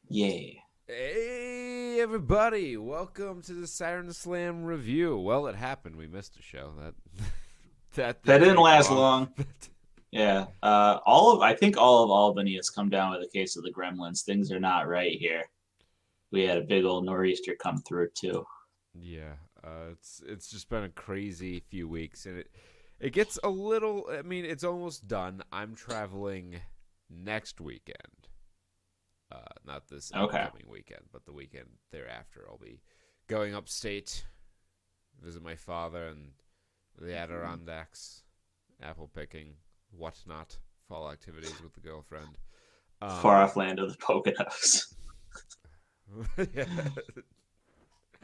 Yeah. Hey everybody, welcome to the Saturn Slam review. Well, it happened. We missed a show. That that That didn't didn't take last long. long. Yeah. I think all of Albany has come down with a case of the gremlins. Things are not right here. We had a big old nor'easter come through too. Yeah, it's just been a crazy few weeks, and it gets a little. I mean, it's almost done. I'm traveling next weekend. Not this Okay. upcoming weekend, but the weekend thereafter. I'll be going upstate, visit my father and the Adirondacks, apple picking, whatnot, fall activities with the girlfriend. Far Um, off land of the Poconos. yeah.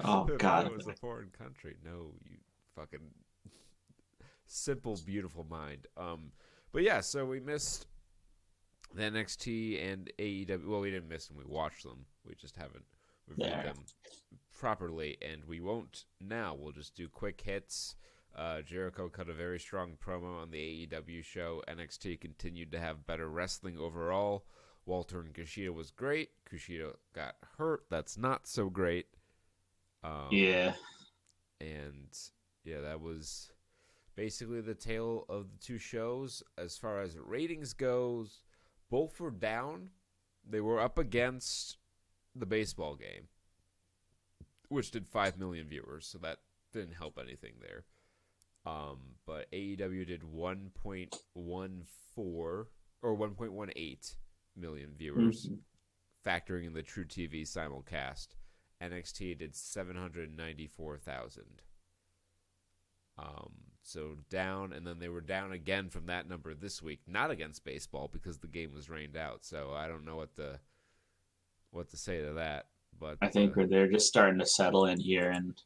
Oh I thought it God. was a foreign country. No, you fucking simple, beautiful mind. But yeah, so we missed the NXT and AEW. Well, we didn't miss them. We watched them. We just haven't reviewed There. them properly, and we won't now. We'll just do quick hits. Jericho cut a very strong promo on the AEW show. NXT continued to have better wrestling overall. Walter and Kushida was great. Kushida got hurt. That's not so great. Um, Yeah. and yeah, that was basically the tale of the two shows. As far as ratings goes, both were down. They were up against the baseball game, which did 5 million viewers, so that didn't help anything there. But AEW did 1.14 or 1.18 million viewers, Mhm. factoring in the True TV simulcast. NXT did 794,000. So down, and then they were down again from that number this week, not against baseball because the game was rained out. So I don't know what to say to that. But I think they're just starting to settle in here, and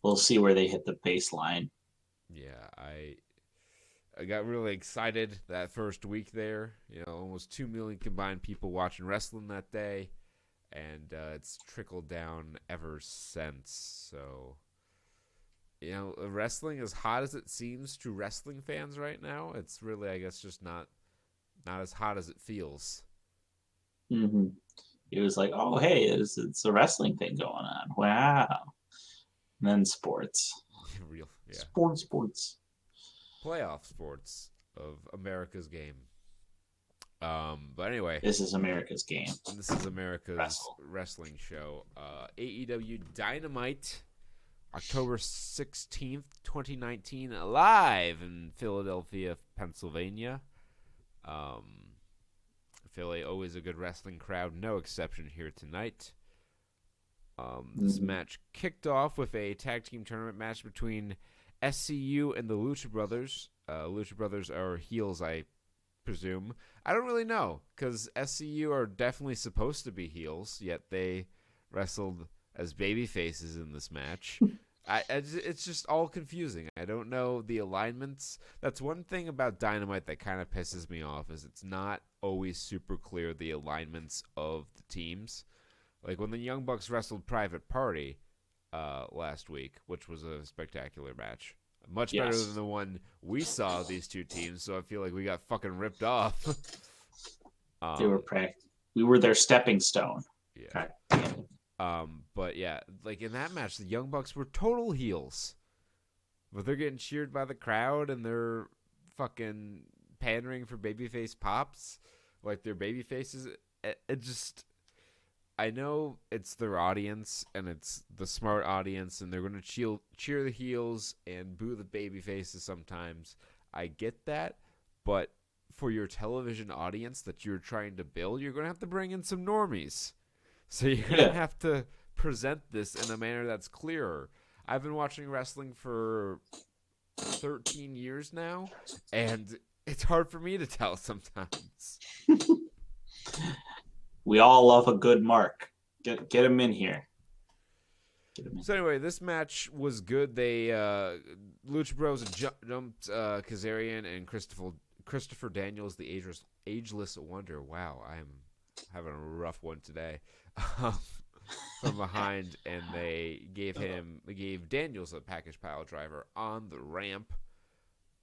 we'll see where they hit the baseline. yeah, I got really excited that first week there. You know, almost 2 million combined people watching wrestling that day, and it's trickled down ever since. So, you know, wrestling, as hot as it seems to wrestling fans right now, it's really, I guess, just not as hot as it feels. hmm It was like, oh hey, it's a wrestling thing going on. Wow. And then sports. Real, yeah. Sports. Playoff sports of America's game. But anyway, This is America's game. this is America's Wrestle. wrestling show. AEW Dynamite, October 16th, 2019, live in Philadelphia, Pennsylvania. Um, Philly, always a good wrestling crowd, no exception here tonight. This Mm-hmm. match kicked off with a tag team tournament match between SCU and the Lucha Brothers. Lucha Brothers are heels, I presume. I don't really know, because SCU are definitely supposed to be heels, yet they wrestled as baby faces in this match. It's just all confusing. I don't know the alignments. That's one thing about Dynamite that kind of pisses me off, is it's not always super clear the alignments of the teams. Like when the Young Bucks wrestled Private Party last week, which was a spectacular match. Much better than Yes. the one we saw, these two teams, so I feel like we got fucking ripped off. They were um, we were their stepping stone. yeah. Prac- But yeah, like in that match, the Young Bucks were total heels. But they're getting cheered by the crowd and they're fucking pandering for babyface pops. Like their baby faces. It just, I know it's their audience and it's the smart audience, and they're going to cheer the heels and boo the baby faces sometimes. I get that, but for your television audience that you're trying to build, you're going to have to bring in some normies. So you're going to Yeah. have to present this in a manner that's clearer. I've been watching wrestling for 13 years now, and it's hard for me to tell sometimes. We all love a good mark. Get him in here. Get him in. So anyway, this match was good. They Lucha Bros jumped Kazarian and Christopher Daniels, the ageless wonder. Wow, I'm having a rough one today. From behind, and they gave Daniels a package pile driver on the ramp.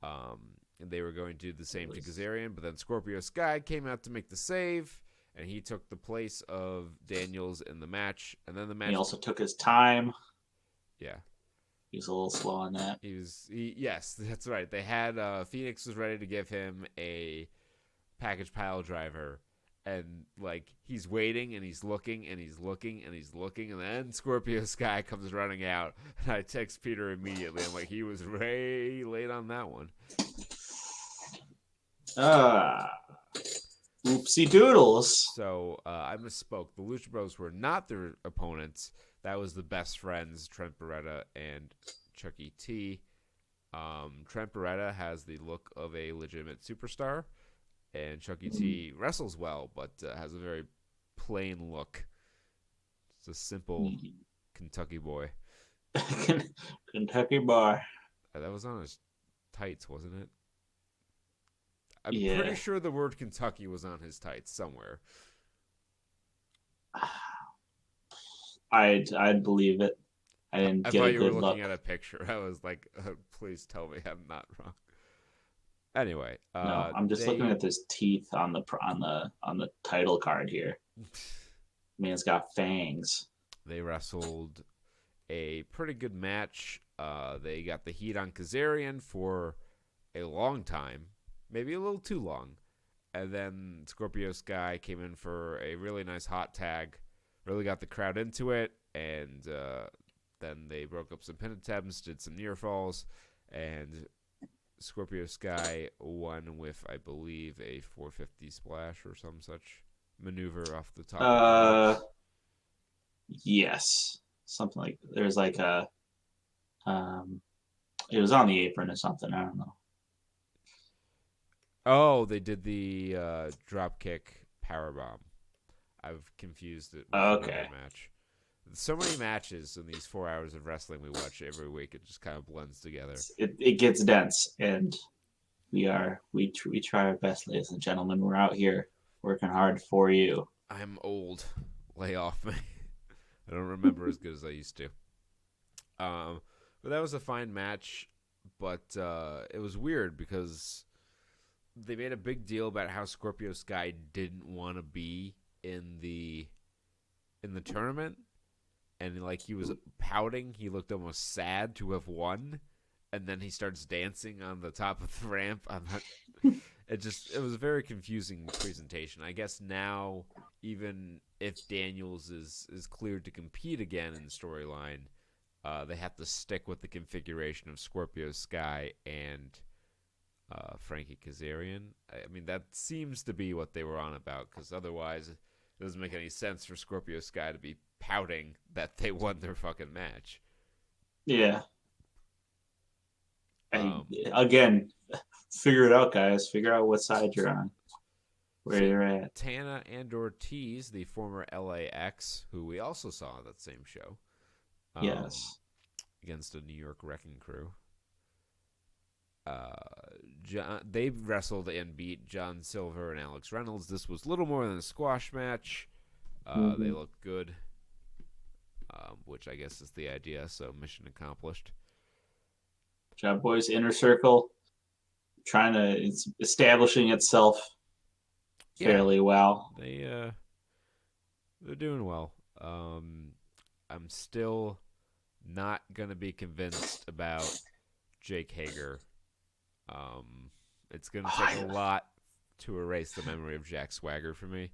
And they were going to do the same to Kazarian, but then Scorpio Sky came out to make the save, and he took the place of Daniels in the match. And then the He match, also took his time. yeah, He was a little slow on that. yes, that's right. They had Phoenix was ready to give him a package pile driver, and like he's waiting and he's looking and he's looking and he's looking, and then Scorpio Sky comes running out, and I text Peter immediately. I'm like, he was way late on that one. Oopsie doodles. So I misspoke. The Lucha Bros were not their opponents. That was the best friends, Trent Beretta and Chucky T. Trent Beretta has the look of a legitimate superstar, and Chucky T wrestles well, but has a very plain look. It's a simple Kentucky boy. Kentucky bar. That was on his tights, wasn't it? I'm Yeah. pretty sure the word Kentucky was on his tights somewhere. I'd believe it. I didn't I get thought a you were good looking look. at a picture. I was like, please tell me I'm not wrong. Anyway, No, I'm just looking at his teeth on the title card here. Man's got fangs. they wrestled a pretty good match. They got the heat on Kazarian for a long time, maybe a little too long. And then Scorpio Sky came in for a really nice hot tag, really got the crowd into it, and then they broke up some pin attempts, did some near falls, and Scorpio Sky won with, I believe, a 450 splash or some such maneuver off the top of the ropes. Yes, something like there's like a um, it was on the apron or something. I don't know. Oh, they did the drop kick powerbomb. I've confused it with another Okay, match. So many matches in these 4 hours of wrestling we watch every week. It just kind of blends together. it gets dense, and we try our best, ladies and gentlemen. We're out here working hard for you. I'm old. Lay off me. I don't remember as good as I used to. But that was a fine match. But it was weird because they made a big deal about how Scorpio Sky didn't want to be in the tournament, and like he was pouting. He looked almost sad to have won, and then he starts dancing on the top of the ramp. It was a very confusing presentation. I guess now, even if Daniels is cleared to compete again in the storyline, they have to stick with the configuration of Scorpio Sky and Frankie Kazarian. I mean, that seems to be what they were on about, because otherwise it doesn't make any sense for Scorpio Sky to be pouting that they won their fucking match. Yeah. Um, Again, figure it out, guys. Figure out what side you're on, where you're at. Santana and Ortiz, the former LAX, who we also saw on that same show, Yes. against a New York Wrecking Crew. They wrestled and beat John Silver and Alex Reynolds. This was little more than a squash match. They looked good, which I guess is the idea. So mission accomplished. Job Boys Inner Circle it's establishing itself fairly well. They're doing well. I'm still not gonna be convinced about Jake Hager. It's gonna take a lot to erase the memory of Jack Swagger for me.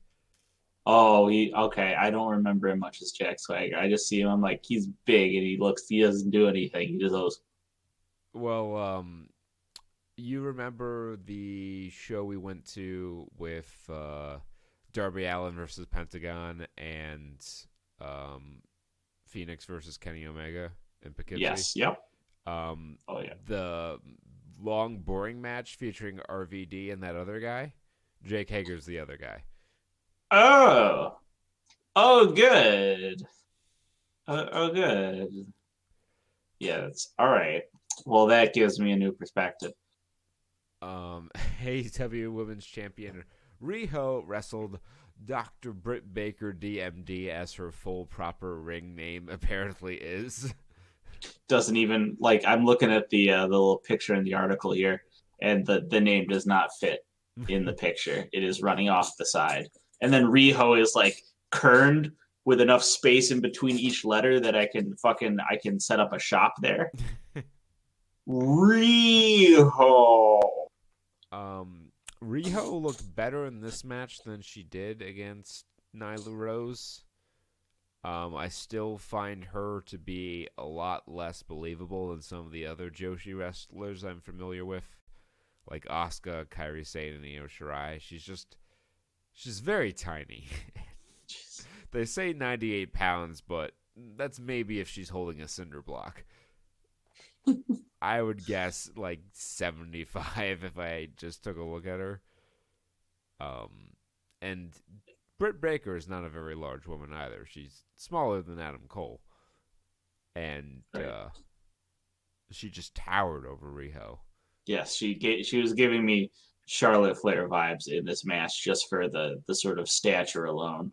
Oh, okay. I don't remember him much as Jack Swagger. I just see him. I'm like, he's big and he doesn't do anything. He just goes. Well, you remember the show we went to with Darby Allin versus Pentagon and Phoenix versus Kenny Omega in Poughkeepsie? Yes. Yep. Oh yeah. The long, boring match featuring RVD and that other guy. Jake Hager's the other guy. Oh. Oh, good. Good. Yeah, that's all right. Well, that gives me a new perspective. AEW Women's Champion Riho wrestled Dr. Britt Baker, DMD, as her full proper ring name apparently is. Doesn't even I'm looking at the little picture in the article here, and the name does not fit in the picture. It is running off the side, and then Riho is like kerned with enough space in between each letter that I can set up a shop there. Riho. Um, Riho looked better in this match than she did against Nyla Rose. I still find her to be a lot less believable than some of the other Joshi wrestlers I'm familiar with, like Asuka, Kairi Sane, and Io Shirai. She's very tiny. They say 98 pounds, but that's maybe if she's holding a cinder block. I would guess like 75 if I just took a look at her. And Britt Baker is not a very large woman either. She's smaller than Adam Cole, and Right. she just towered over Riho. Yes, she was giving me Charlotte Flair vibes in this match just for the sort of stature alone,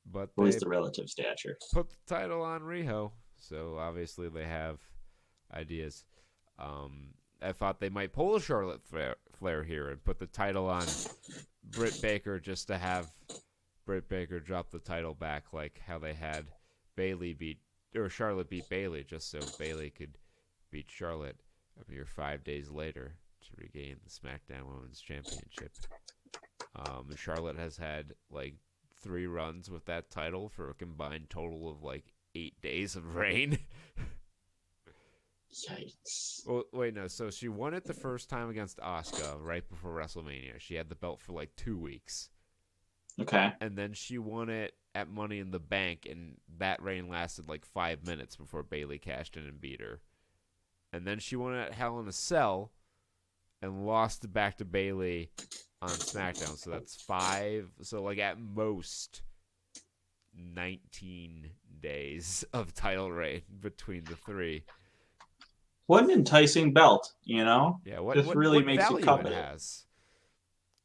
But at least they the relative stature. put the title on Riho, so obviously they have ideas. I thought they might pull a Charlotte Flair here and put the title on Britt Baker just to have Britt Baker drop the title back, like how they had Charlotte beat Bayley, just so Bayley could beat Charlotte a mere 5 days later to regain the SmackDown Women's Championship. Charlotte has had like 3 runs with that title for a combined total of like 8 days of reign. Yikes. Well, wait, no. So she won it the first time against Asuka right before WrestleMania. She had the belt for like 2 weeks. Okay. And then she won it at Money in the Bank, and that reign lasted like 5 minutes before Bayley cashed in and beat her. And then she won it at Hell in a Cell and lost it back to Bayley on SmackDown. So that's 5. So, like, at most 19 days of title reign between the three. What an enticing belt, you know? Yeah, Just really what makes you value covet it it. has.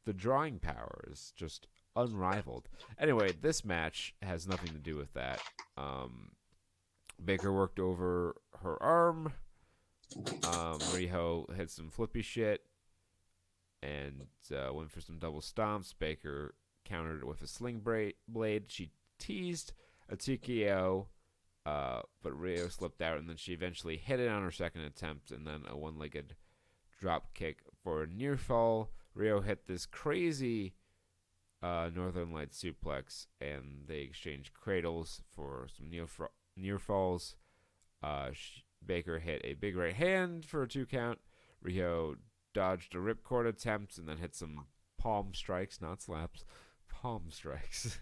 The drawing power is just unrivaled. Anyway, this match has nothing to do with that. Baker worked over her arm. Riho hit some flippy shit and went for some double stomps. Baker countered it with a sling blade. She teased a TKO, but Riho slipped out, and then she eventually hit it on her second attempt, and then a one-legged drop kick for a near fall. Riho hit this crazy Northern Light suplex, and they exchanged cradles for some near falls. Baker hit a big right hand for a 2 count. Riho dodged a ripcord attempt and then hit some palm strikes, not slaps, palm strikes.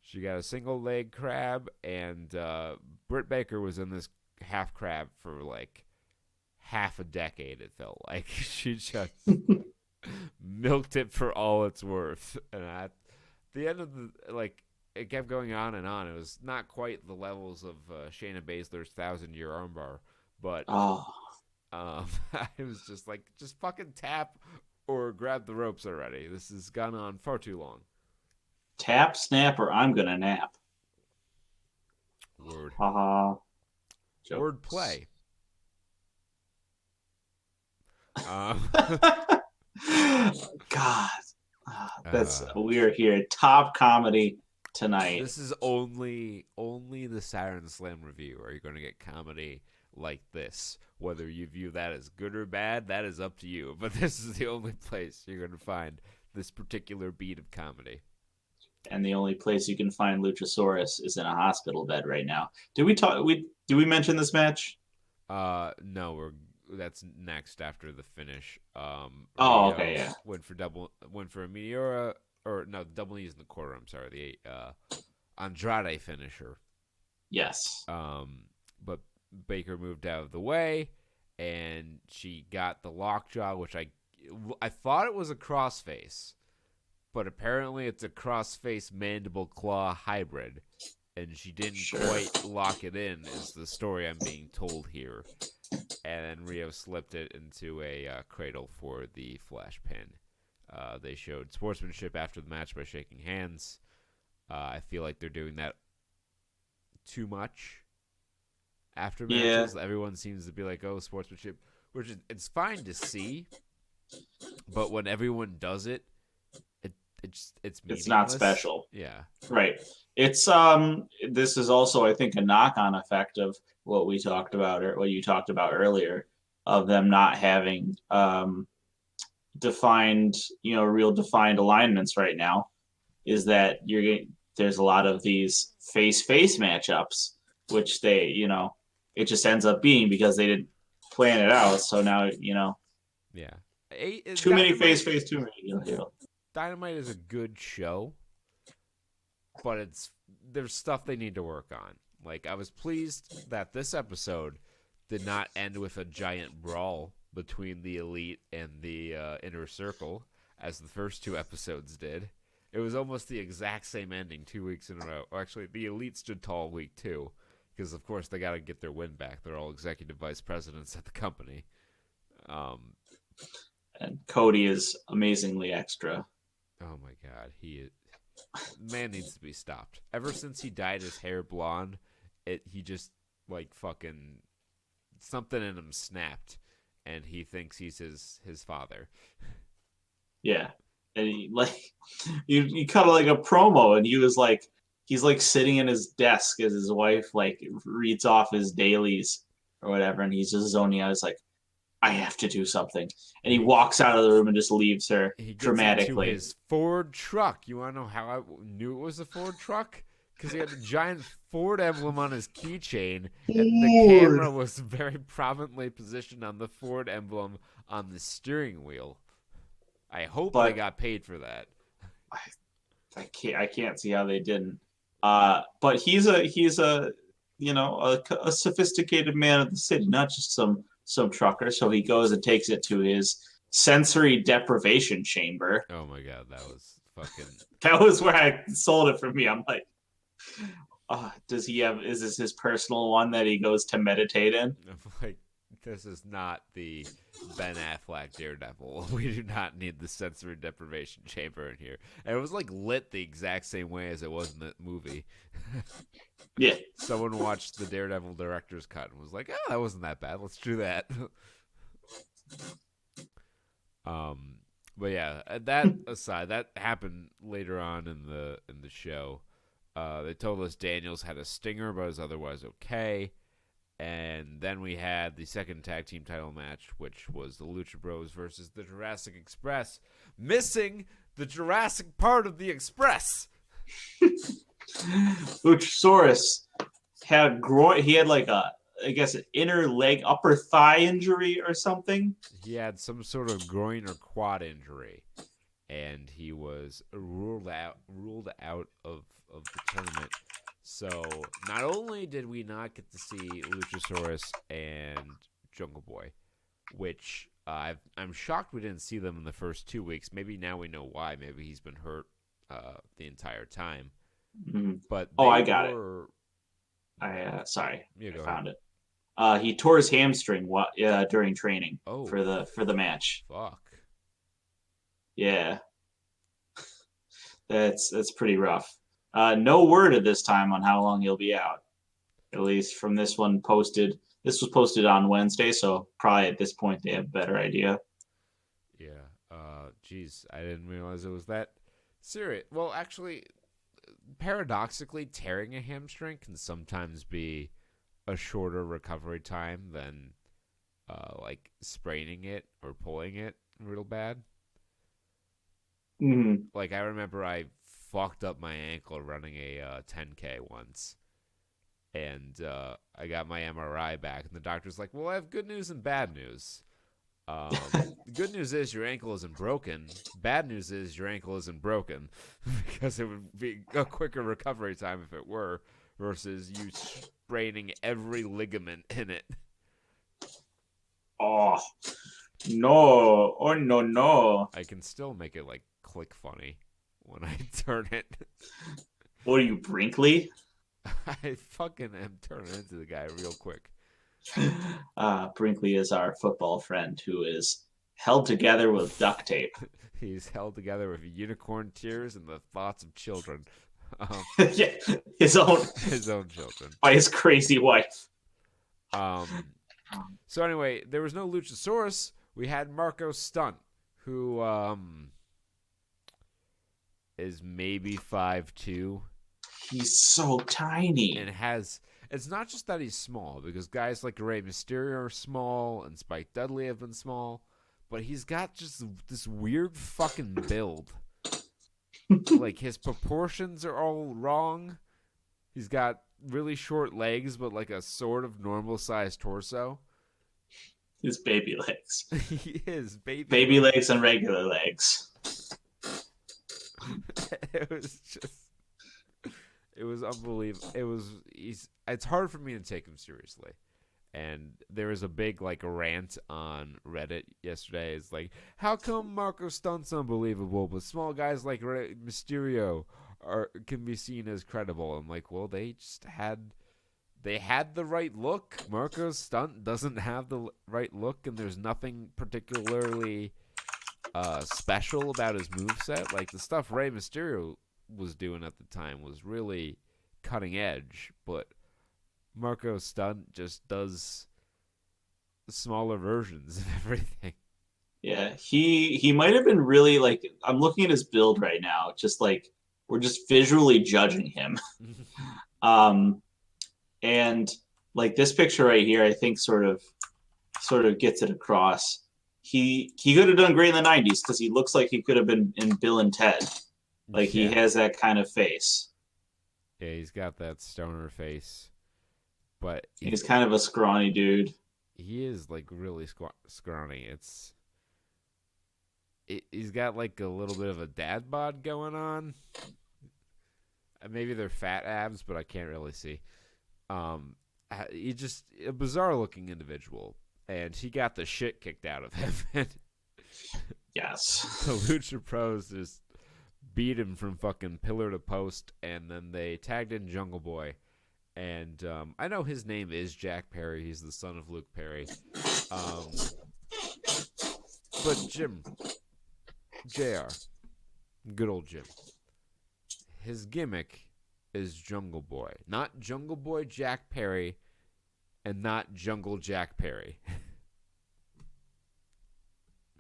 She got a single leg crab, and Britt Baker was in this half crab for like half a decade, it felt like. She just milked it for all it's worth. And at the end of it kept going on and on. It was not quite the levels of Shayna Baszler's 1,000-year armbar, but Oh, I was just like, just fucking tap or grab the ropes already. This has gone on far too long. tap, snap, or I'm gonna nap. Word. Haha. Word Jokes. play. Um, God, that's we are here. Top comedy tonight. This is only the Saturn Slam review. Are you going to get comedy like this? Whether you view that as good or bad, that is up to you. But this is the only place you're going to find this particular beat of comedy. And the only place you can find Luchasaurus is in a hospital bed right now. Did we talk? Did we mention this match? No, that's next after the finish. Oh, Rio okay, yeah. went for a Meteora, or no, double knees in the quarter. I'm sorry, the Andrade finisher. Yes. But Baker moved out of the way, and she got the lockjaw, which I thought it was a crossface, but apparently it's a crossface mandible claw hybrid, and she didn't quite lock it in. Is the story I'm being told here. And then Rio slipped it into a cradle for the flash pin. They showed sportsmanship after the match by shaking hands. I feel like they're doing that too much after matches. Yeah. Everyone seems to be like, "Oh, sportsmanship," which it's fine to see, but when everyone does it, it it's It's not meaningless. special. Yeah. Right. It's this is also I think a knock-on effect of what we talked about or what you talked about earlier of them not having defined, real defined alignments right now is that you're getting there's a lot of these face matchups which it just ends up being because they didn't plan it out. So now, Yeah. too many face too many. Dynamite is a good show, but there's stuff they need to work on. Like I was pleased that this episode did not end with a giant brawl between the Elite and the Inner Circle as the first two episodes did. It was almost the exact same ending 2 weeks in a row. Actually, the Elite stood tall week 2 because, of course, they got to get their win back. They're all executive vice presidents at the company. And Cody is amazingly extra. Oh my God, man needs to be stopped. Ever since he dyed his hair blonde, he just like fucking something in him snapped, and he thinks he's his father. Yeah, and he cut like a promo, and he's like sitting in his desk as his wife like reads off his dailies or whatever, and he's just zoning out. He's like, I have to do something, and he walks out of the room and just leaves her He gets into dramatically. his Ford truck. You want to know how I knew it was a Ford truck? Because he had a giant Ford emblem on his keychain, and the camera was very prominently positioned on the Ford emblem on the steering wheel. I hope they got paid for that. I can't see how they didn't. But he's a a sophisticated man of the city, not just some trucker. So he goes and takes it to his sensory deprivation chamber. Oh my God, that was fucking. That was where I sold it for me. I'm like, does he have? Is this his personal one that he goes to meditate in? I'm like, this is not the Ben Affleck Daredevil. We do not need the sensory deprivation chamber in here. And it was like lit the exact same way as it was in the movie. Yeah. Someone watched the Daredevil director's cut and was like, "Oh, that wasn't that bad. Let's do that." But yeah, that aside, that happened later on in the show. They told us Daniels had a stinger, but was otherwise okay. And then we had the second tag team title match, which was the Lucha Bros versus the Jurassic Express, missing the Jurassic part of the Express. Luchasaurus had groin. He had like I guess, an inner leg, upper thigh injury or something. He had some sort of groin or quad injury, and he was ruled out of the tournament. So not only did we not get to see Luchasaurus and Jungle Boy, which I'm shocked we didn't see them in the first 2 weeks. Maybe now we know why. Maybe he's been hurt the entire time. Mm-hmm. But I got it. Sorry, I found it. He tore his hamstring during training for the match. Fuck. Yeah, that's pretty rough. No word at this time on how long he'll be out. At least from this one posted. This was posted on Wednesday, so probably at this point they have a better idea. Yeah. Geez, I didn't realize it was that serious. Well, actually, paradoxically, tearing a hamstring can sometimes be a shorter recovery time than like spraining it or pulling it real bad. Mm-hmm. Like I remember I fucked up my ankle running a 10K once, and I got my MRI back, and the doctor's like, "Well, I have good news and bad news. The good news is your ankle isn't broken. Bad news is your ankle isn't broken because it would be a quicker recovery time if it were, versus you spraining every ligament in it." Oh no! Oh no! I can still make it like click funny when I turn it. What are you, Brinkley? I fucking am turning into the guy real quick. Brinkley is our football friend who is held together with duct tape. He's held together with unicorn tears and the thoughts of children. Yeah, his own children by his crazy wife. So anyway, there was no Luchasaurus. We had Marco Stunt, who is maybe 5'2", He's so tiny. and has. It's not just that he's small, because guys like Rey Mysterio are small and Spike Dudley have been small, but he's got just this weird fucking build. Like, his proportions are all wrong. He's got really short legs, but like a sort of normal sized torso. His baby legs. He is Baby legs and regular legs. It was just. It was unbelievable. It's hard for me to take him seriously. And there was a big like rant on Reddit yesterday. It's like, how come Marco Stunt's unbelievable, but small guys like Mysterio can be seen as credible? I'm like, well, they had the right look. Marco Stunt doesn't have the right look, and there's nothing particularly special about his moveset. Like, the stuff Rey Mysterio was doing at the time was really cutting edge, but Marco Stunt just does smaller versions of everything. Yeah, he might have been really like, I'm looking at his build right now, just like we're just visually judging him. And like this picture right here, I think sort of gets it across. He could have done great in the 90s because he looks like he could have been in Bill and Ted. Like, he has that kind of face. Yeah, he's got that stoner face. But he's kind of a scrawny dude. He is like really scrawny. He's got like a little bit of a dad bod going on. Maybe they're fat abs, but I can't really see. He's just a bizarre looking individual, and he got the shit kicked out of him. Yes. The Lucha Pros just beat him from fucking pillar to post, and then they tagged in Jungle Boy. And I know his name is Jack Perry. He's the son of Luke Perry. But Jim, JR, good old Jim, his gimmick is Jungle Boy. Not Jungle Boy Jack Perry, and not Jungle Jack Perry.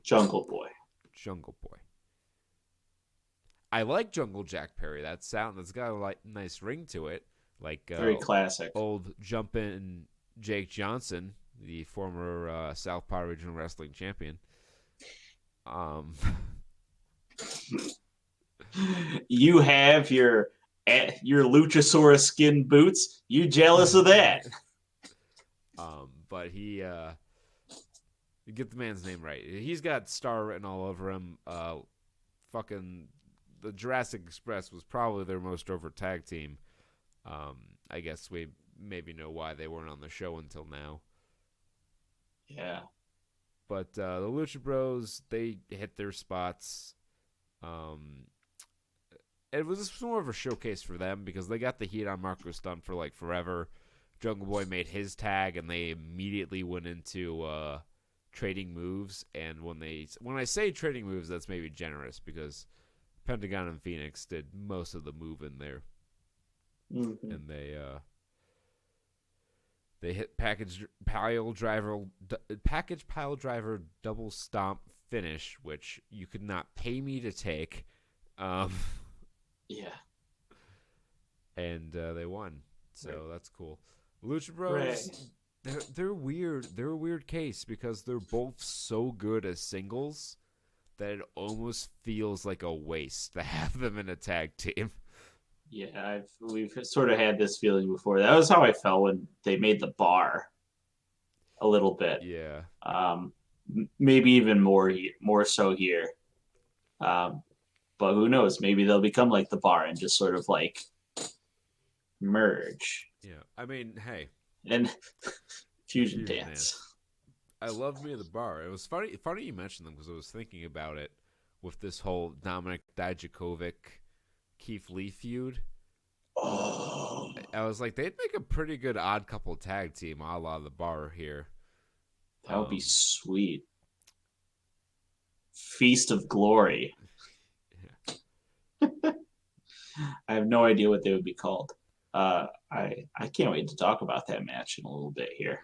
Jungle Boy. Jungle Boy. I like Jungle Jack Perry. That's got a nice ring to it. Like very classic. Old Jumpin' Jake Johnson, the former Southpaw Regional Wrestling Champion. You have your Luchasaurus skin boots. You jealous of that? But he get the man's name right. He's got star written all over him. Fucking the Jurassic Express was probably their most over tag team. I guess we maybe know why they weren't on the show until now. Yeah. But the Lucha Bros, they hit their spots. It was more of a showcase for them because they got the heat on Marco Stunt for like forever. Jungle Boy made his tag, and they immediately went into trading moves. And when I say trading moves, that's maybe generous because Pentagon and Phoenix did most of the moving there. Mm-hmm. And they hit package pile driver double stomp finish, which you could not pay me to take. Yeah. And they won, so that's cool. Lucha Bros, they're weird. They're a weird case because they're both so good as singles that it almost feels like a waste to have them in a tag team. Yeah, we've sort of had this feeling before. That was how I felt when they made the bar a little bit. Yeah. Maybe even more so here. But who knows? Maybe they'll become like the bar and just sort of like merge. Yeah. I mean, hey. And fusion dance. I love me the bar. It was funny you mentioned them because I was thinking about it with this whole Dominic Dijakovic Keith Lee feud. Oh. I was like, they'd make a pretty good odd couple tag team a la the bar here. That would be sweet. Feast of Glory. Yeah. I have no idea what they would be called. I can't wait to talk about that match in a little bit here.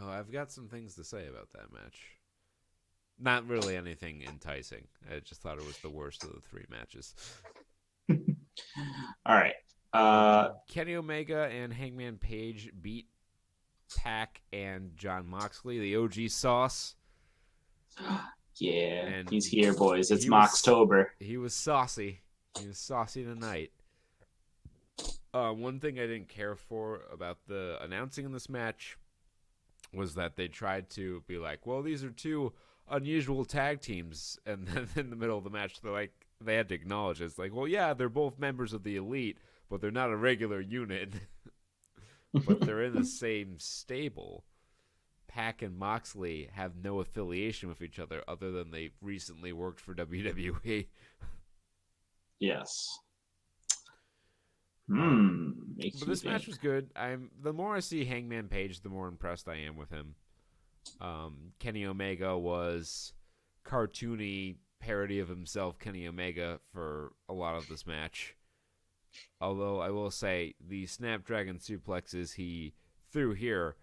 Oh, I've got some things to say about that match. Not really anything enticing. I just thought it was the worst of the three matches. All right. Uh, Kenny Omega and Hangman Page beat Pac and John Moxley, the OG sauce, yeah, he's and here, boys. It's he was Moxtober. he was saucy. He was saucy tonight. One thing I didn't care for about the announcing in this match was that they tried to be like, well, these are two unusual tag teams, and then in the middle of the match, they're like, they had to acknowledge it. It's like, well, yeah, they're both members of the Elite, but they're not a regular unit, but they're in the same stable. Pac and Moxley have no affiliation with each other than they recently worked for WWE. Yes. Um, Makes but me this match think. was good. I'm the more I see Hangman Page, the more impressed I am with him. Kenny Omega was cartoony parody of himself, Kenny Omega, for a lot of this match. Although I will say the Snapdragon suplexes he threw here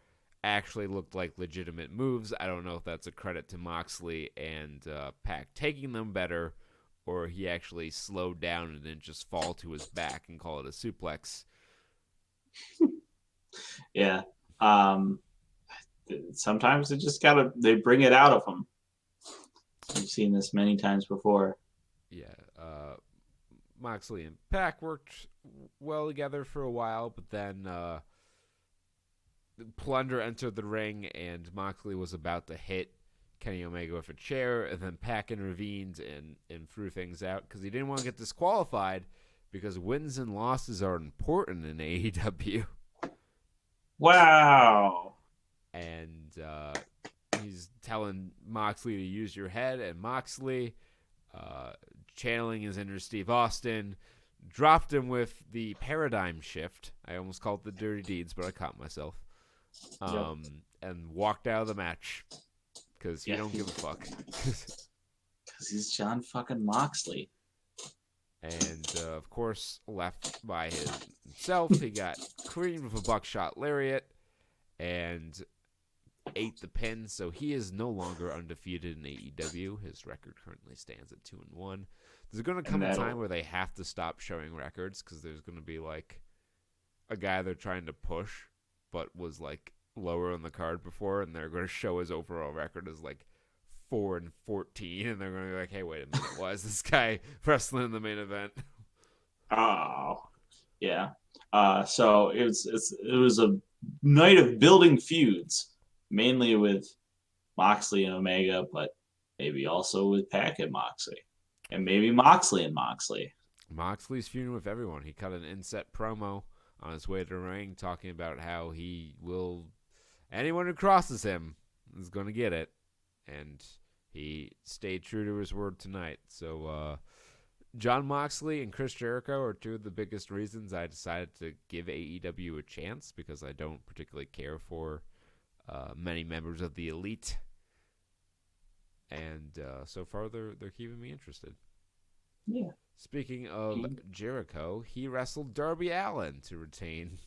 actually looked like legitimate moves. I don't know if that's a credit to Moxley and Pac taking them better, or he actually slowed down and didn't just fall to his back and call it a suplex. Yeah. Um, Sometimes they bring it out of them. We've seen this many times before. Yeah, Moxley and Pac worked well together for a while, but then Plunder entered the ring and Moxley was about to hit Kenny Omega with a chair, and then Pac intervened and threw things out because he didn't want to get disqualified because wins and losses are important in AEW. Wow. And he's telling Moxley to use your head, and Moxley, channeling his inner Steve Austin, dropped him with the paradigm shift. I almost called it the dirty deeds, but I caught myself. Yep. And walked out of the match because he don't give a fuck. Because he's John fucking Moxley. And of course, left by himself, he got creamed with a buckshot lariat and ate the pin. So he is no longer undefeated in AEW. His record currently stands at 2-1. There's going to come a time where they have to stop showing records because there's going to be like a guy they're trying to push, but was like lower on the card before, and they're going to show his overall record as like 4-14, and they're going to be like, "Hey, wait a minute, why is this guy wrestling in the main event?" Oh, yeah. So it was a night of building feuds, mainly with Moxley and Omega, but maybe also with Pac and Moxley, and maybe Moxley and Moxley. Moxley's feuding with everyone. He cut an inset promo on his way to the ring, talking about how he will anyone who crosses him is going to get it, and he stayed true to his word tonight. So John Moxley and Chris Jericho are two of the biggest reasons I decided to give AEW a chance, because I don't particularly care for many members of the Elite, and so far they're keeping me interested. Yeah. Speaking of Jericho, he wrestled Darby Allin to retain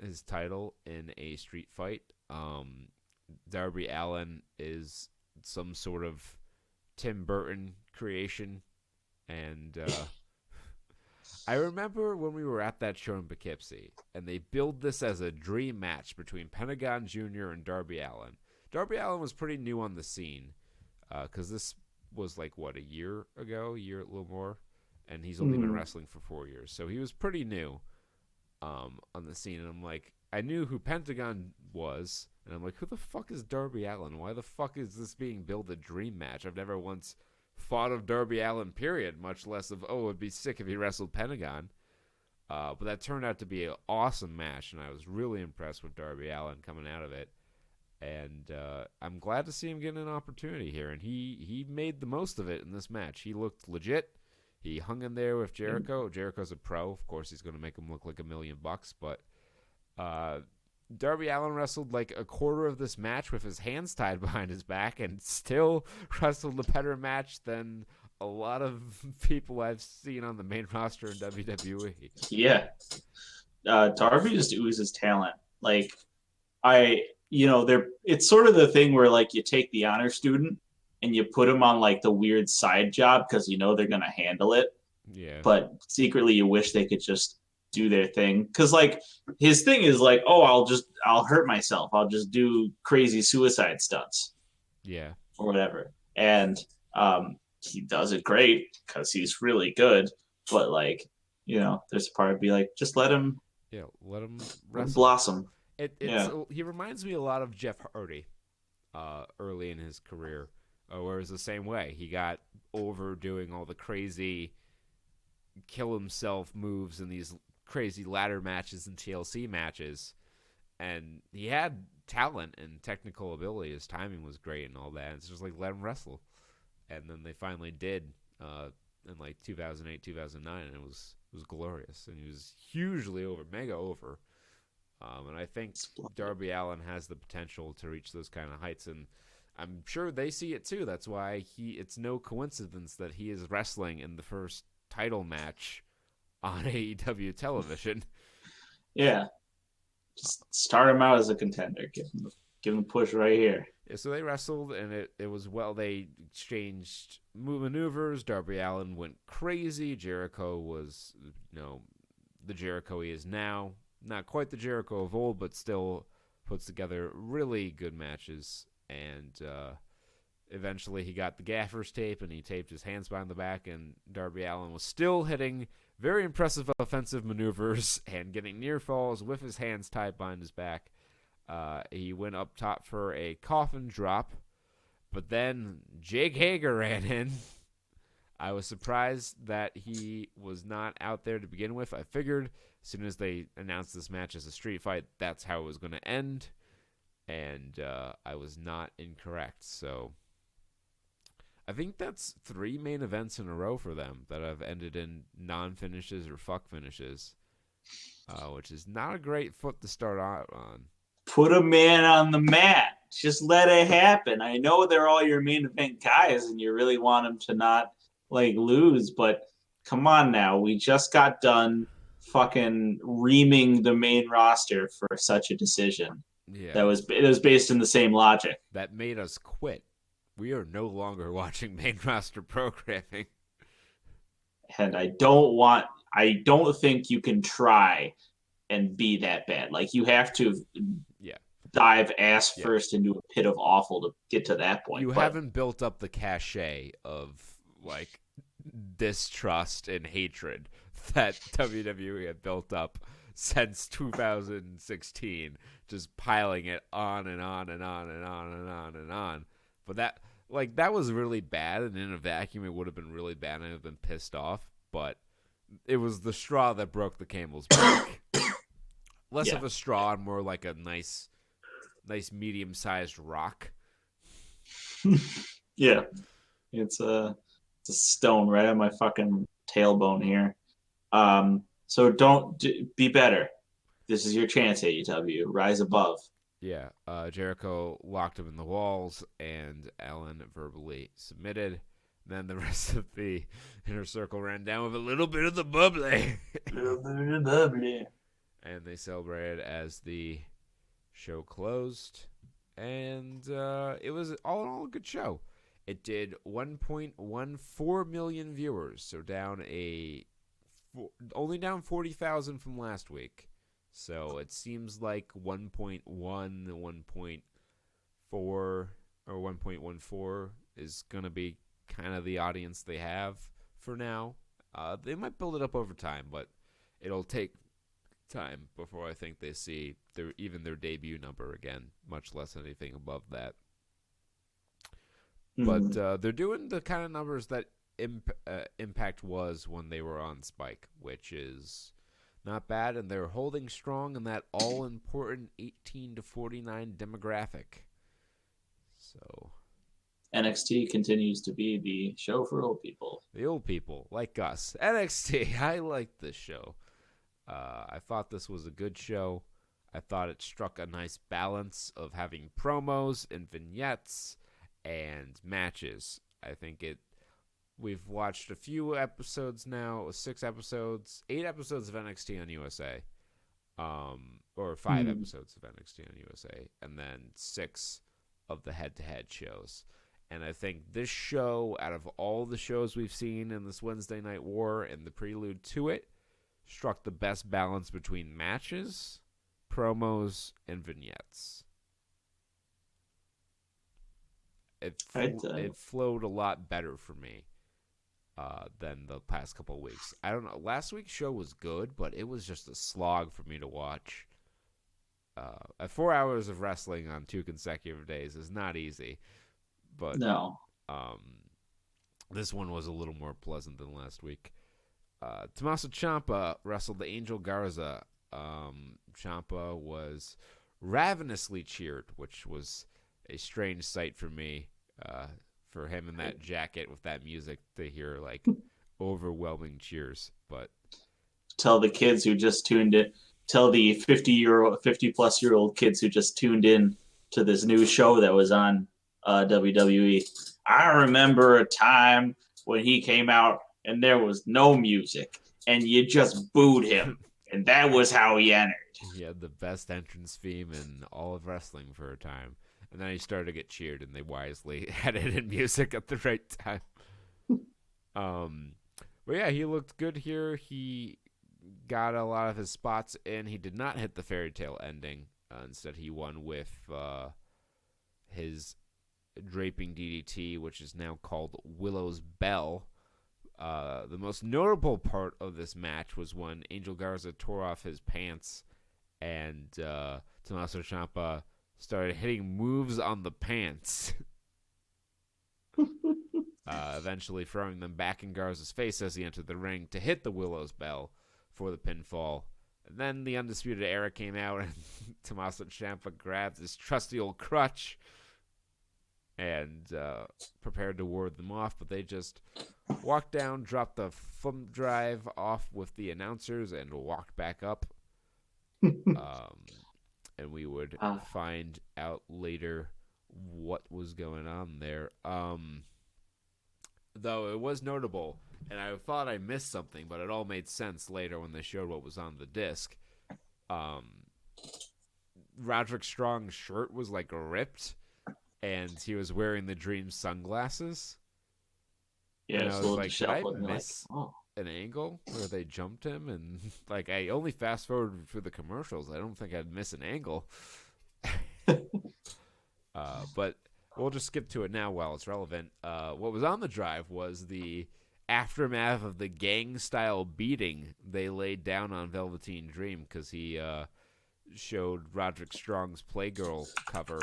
his title in a street fight. Darby Allin is some sort of Tim Burton creation, and I remember when we were at that show in Poughkeepsie, and they billed this as a dream match between Pentagon Jr. and Darby Allin. Darby Allin was pretty new on the scene, because this was like, what, a year ago? A year, a little more? And he's only been wrestling for 4 years. So he was pretty new on the scene. And I'm like, I knew who Pentagon was. And I'm like, who the fuck is Darby Allin? Why the fuck is this being billed a dream match? I've never once thought of Darby Allin, period, much less of, oh, it'd be sick if he wrestled Pentagon. But that turned out to be an awesome match, and I was really impressed with Darby Allin coming out of it. And I'm glad to see him getting an opportunity here. And he made the most of it in this match. He looked legit. He hung in there with Jericho. Jericho's a pro. Of course, he's going to make him look like $1 million. But Darby Allin wrestled like a quarter of this match with his hands tied behind his back, and still wrestled a better match than a lot of people I've seen on the main roster in WWE. Yeah. Darby just oozes talent. Like, it's sort of the thing where like you take the honor student and you put them on like the weird side job because they're going to handle it. Yeah. but secretly you wish they could just do their thing. Because like his thing is like, oh, I'll hurt myself. I'll just do crazy suicide stunts Yeah. or whatever. And he does it great because he's really good. But like, there's a part of be like, just Yeah. Let him let him wrestle. blossom. Yeah. He reminds me a lot of Jeff Hardy, early in his career, where it was the same way. He got over doing all the crazy kill himself moves in these crazy ladder matches and TLC matches, and he had talent and technical ability. His timing was great and all that. And it's just like let him wrestle, and then they finally did in like 2008, 2009, and it was glorious, and he was hugely over, mega over. And I think Darby Allin has the potential to reach those kind of heights, and I'm sure they see it too. That's why it's no coincidence that he is wrestling in the first title match on AEW television. Yeah. Just start him out as a contender. Give him a push right here. Yeah, so they wrestled, and it was well. They exchanged maneuvers. Darby Allin went crazy. Jericho was, the Jericho he is now. Not quite the Jericho of old, but still puts together really good matches. And eventually he got the gaffer's tape, and he taped his hands behind the back, and Darby Allin was still hitting very impressive offensive maneuvers and getting near falls with his hands tied behind his back. He went up top for a coffin drop, but then Jake Hager ran in. I was surprised that he was not out there to begin with. I figured as soon as they announced this match as a street fight, that's how it was going to end. And I was not incorrect. So I think that's 3 main events in a row for them that have ended in non-finishes or fuck finishes, which is not a great foot to start out on. Put a man on the mat. Just let it happen. I know they're all your main event guys, and you really want them to not like lose, but come on now. We just got done fucking reaming the main roster for such a decision. Yeah. It was based in the same logic. That made us quit. We are no longer watching main roster programming. And I don't think you can try and be that bad. Like you have to dive ass first into a pit of awful to get to that point. You haven't built up the cachet of like distrust and hatred that WWE had built up since 2016, just piling it on and on and on and on and on and on. But that was really bad, and in a vacuum it would have been really bad and I'd have been pissed off, but it was the straw that broke the camel's back. Less of a straw and more like a nice medium-sized rock. Yeah. It's a stone right on my fucking tailbone here. So don't be better. This is your chance, AEW. Rise above. Yeah. Jericho locked him in the walls, and Allin verbally submitted. Then the rest of the inner circle ran down with a little bit of the bubbly. And they celebrated as the show closed. And it was all in all a good show. It did 1.14 million viewers, so only down 40,000 from last week. So it seems like 1.1, 1.4, or 1.14 is going to be kind of the audience they have for now. They might build it up over time, but it'll take time before I think they see their debut number again, much less anything above that. But they're doing the kind of numbers that Impact was when they were on Spike, which is not bad, and they're holding strong in that all-important 18 to 49 demographic. So NXT continues to be the show for old people. The old people, like us. NXT, I liked this show. I thought this was a good show. I thought it struck a nice balance of having promos and vignettes and matches. I think we've watched a few episodes now, 6 episodes, 8 episodes of NXT on USA, or 5 episodes of NXT on USA, and then 6 of the head-to-head shows. And I think this show, out of all the shows we've seen in this Wednesday Night War and the prelude to it, struck the best balance between matches, promos, and vignettes. It flowed a lot better for me than the past couple of weeks. I don't know. Last week's show was good, but it was just a slog for me to watch. 4 hours of wrestling on 2 consecutive days is not easy. But no. This one was a little more pleasant than last week. Tommaso Ciampa wrestled the Angel Garza. Ciampa was ravenously cheered, which was a strange sight for me. For him in that jacket with that music to hear like overwhelming cheers. But tell the kids who just tuned in, tell the 50-plus-year-old kids who just tuned in to this new show that was on WWE. I remember a time when he came out and there was no music and you just booed him, and that was how he entered. He had the best entrance theme in all of wrestling for a time. And then he started to get cheered, and they wisely added in music at the right time. But yeah, he looked good here. He got a lot of his spots in. He did not hit the fairy tale ending. Instead, he won with his draping DDT, which is now called Willow's Bell. The most notable part of this match was when Angel Garza tore off his pants, and Tommaso Ciampa started hitting moves on the pants. Eventually throwing them back in Garza's face as he entered the ring to hit the Willow's Bell for the pinfall. And then the Undisputed Era came out, and Tommaso Ciampa grabbed his trusty old crutch and prepared to ward them off, but they just walked down, dropped the thumb drive off with the announcers, and walked back up. And we would find out later what was going on there. Though it was notable, and I thought I missed something, but it all made sense later when they showed what was on the disc. Roderick Strong's shirt was like ripped, and he was wearing the Dream sunglasses. Yeah, and I was like, did I miss an angle where they jumped him? And like, I only fast forwarded through the commercials. I don't think I'd miss an angle. But we'll just skip to it now while it's relevant. What was on the drive was the aftermath of the gang-style beating they laid down on Velveteen Dream, because he showed Roderick Strong's Playgirl cover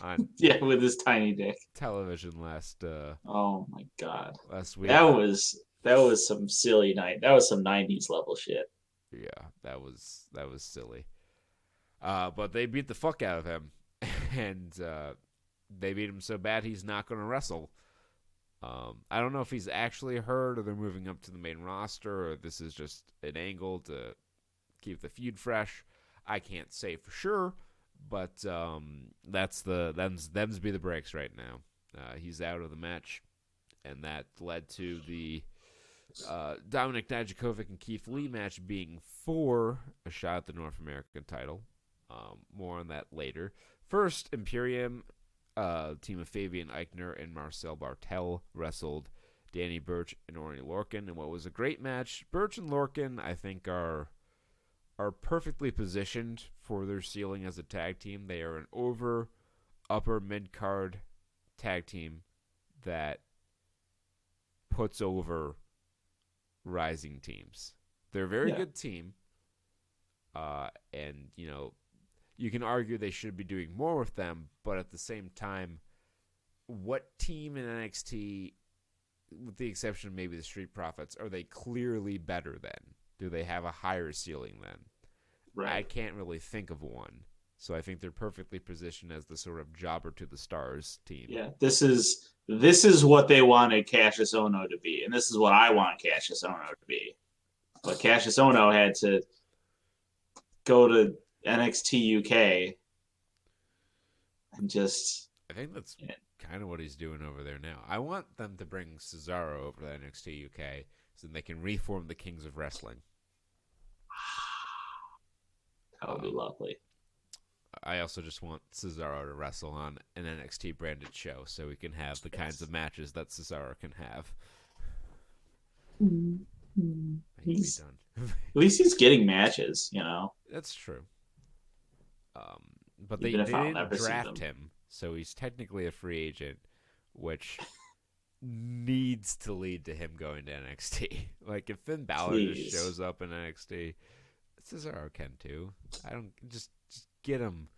on with his tiny dick television last oh my god, last week. That was some silly night. That was some 90s level shit. Yeah, that was silly. But they beat the fuck out of him, and they beat him so bad he's not going to wrestle. I don't know if he's actually hurt, or they're moving up to the main roster, or this is just an angle to keep the feud fresh. I can't say for sure, but them's be the breaks right now. He's out of the match, and that led to the Dominic Dijakovic and Keith Lee match being for a shot at the North American title. More on that later. First, Imperium, team of Fabian Eichner and Marcel Bartel wrestled Danny Burch and Orny Lorcan in what was a great match. Burch and Lorcan, I think, are perfectly positioned for their ceiling as a tag team. They are an upper mid-card tag team that puts over rising teams. They're a very good team. And, you can argue they should be doing more with them, but at the same time, what team in NXT, with the exception of maybe the Street Profits, are they clearly better than? Do they have a higher ceiling than? Right. I can't really think of one. So I think they're perfectly positioned as the sort of jobber to the stars team. Yeah, this is what they wanted Cassius Ohno to be, and this is what I want Cassius Ohno to be. But Cassius Ohno had to go to NXT UK and just... I think that's kind of what he's doing over there now. I want them to bring Cesaro over to NXT UK so they can reform the Kings of Wrestling. That would be lovely. I also just want Cesaro to wrestle on an NXT branded show so we can have the kinds of matches that Cesaro can have. He'd be He's done. at least he's getting matches, you know. That's true. But they Even if I don't didn't ever see draft them. him, so he's technically a free agent, which needs to lead to him going to NXT. Like if Finn Balor just Please. shows up in NXT, Cesaro can too. I don't just get him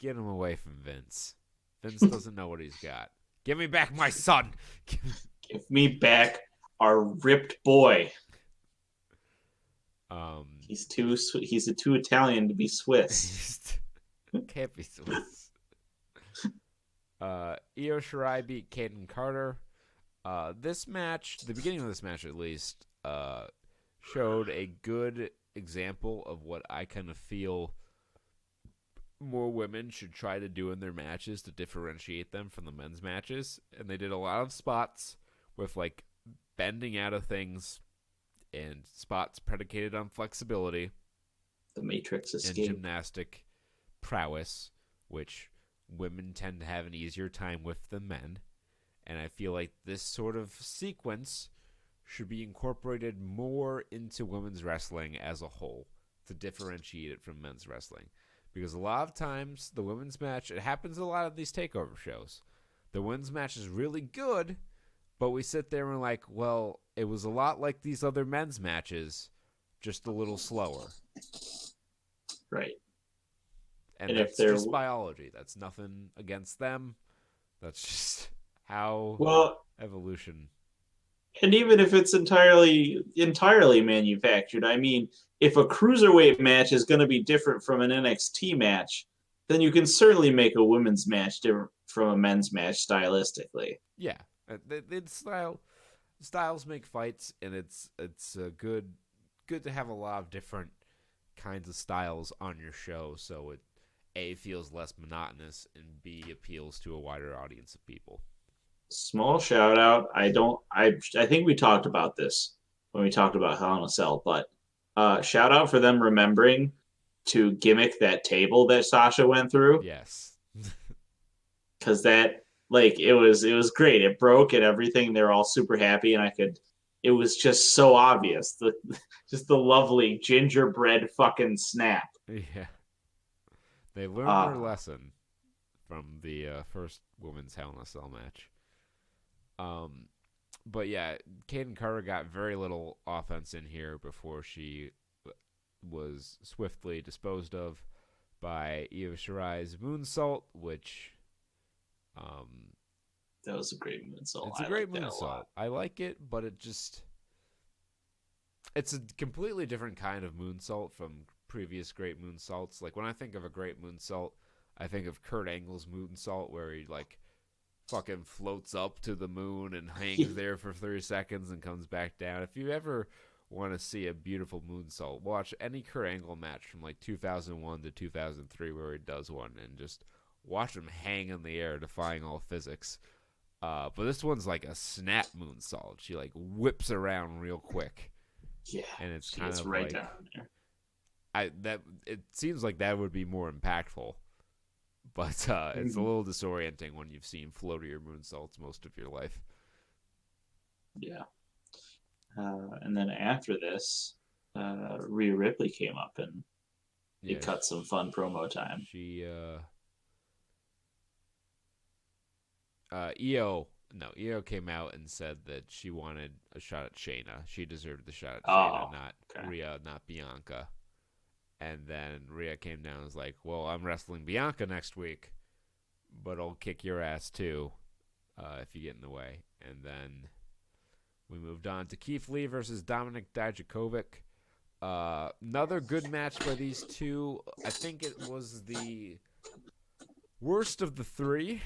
away from Vince. Vince doesn't know what he's got. Give me back my son. Give me back our ripped boy. He's too Italian to be Swiss. Can't be Swiss. Io Shirai beat Kaden Carter. This match, the beginning of this match at least, showed a good example of what I kind of feel more women should try to do in their matches to differentiate them from the men's matches. And they did a lot of spots with like bending out of things and spots predicated on flexibility. The Matrix and escape. gymnastic prowess, which women tend to have an easier time with than men. And I feel like this sort of sequence should be incorporated more into women's wrestling as a whole to differentiate it from men's wrestling. Because a lot of times, the women's match, it happens in a lot of these takeover shows. The women's match is really good, but we sit there and we're like, well, it was a lot like these other men's matches, just a little slower. Right. And that's just biology. That's nothing against them. That's just how evolution. And even if it's entirely manufactured, I mean, if a cruiserweight match is going to be different from an NXT match, then you can certainly make a women's match different from a men's match stylistically. Yeah, styles make fights, and it's good to have a lot of different kinds of styles on your show, so it A, feels less monotonous, and B, appeals to a wider audience of people. Small shout out. I think we talked about this when we talked about Hell in a Cell, but shout out for them remembering to gimmick that table that Sasha went through. Yes. Because that, like, it was great. It broke and everything. They were all super happy, and it was just so obvious. Just the lovely gingerbread fucking snap. Yeah. They learned their lesson from the first women's Hell in a Cell match. But yeah, Kaden Carter got very little offense in here before she was swiftly disposed of by Io Shirai's moonsault, which that was a great moonsault. It's a great moonsault. I like it, but it's a completely different kind of moonsault from previous great moonsaults. Like when I think of a great moonsault, I think of Kurt Angle's moonsault where he like fucking floats up to the moon and hangs there for 30 seconds and comes back down. If you ever want to see a beautiful moonsault, watch any Kurt Angle match from like 2001 to 2003 where he does one and just watch him hang in the air defying all physics. But this one's like a snap moonsault. She like whips around real quick. Yeah, and it's kind of right like down there. It seems like that would be more impactful. But it's a little disorienting when you've seen floatier moonsaults most of your life. Yeah. And then after this, Rhea Ripley came up and cut some fun promo time. Io came out and said that she wanted a shot at Shayna. She deserved the shot at Shayna, not Rhea, not Bianca. And then Rhea came down and was like, well, I'm wrestling Bianca next week, but I'll kick your ass too if you get in the way. And then we moved on to Keith Lee versus Dominik Dijakovic. Another good match by these two. I think it was the worst of the three.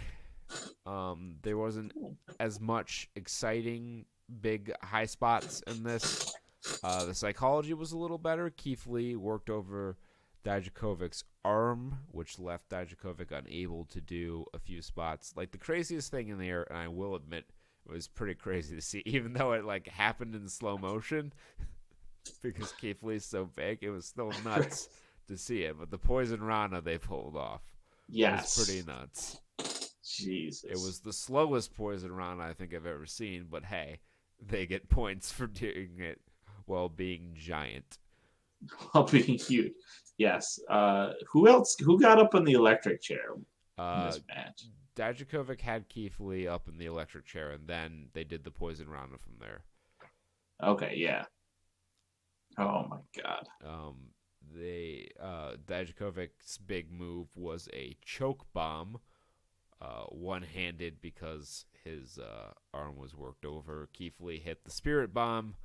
There wasn't as much exciting big high spots in this. The psychology was a little better. Keith Lee worked over Dijakovic's arm, which left Dijakovic unable to do a few spots. Like the craziest thing in there, and I will admit, it was pretty crazy to see, even though it like happened in slow motion because Keith Lee's so big. It was still nuts to see it. But the Poison Rana they pulled off. was pretty Yes. nuts. It Jesus. was the slowest poison rana I think I've ever seen, but hey, they get points for doing it while being giant. While being huge. Yes. Who else? Who got up in the electric chair in Uh, this match? Dijakovic had Keith Lee up in the electric chair, and then they did the poison rana from there. Okay. Yeah. Oh my God. Dijakovic's big move was a choke bomb, one-handed because his arm was worked over. Keith Lee hit the spirit bomb,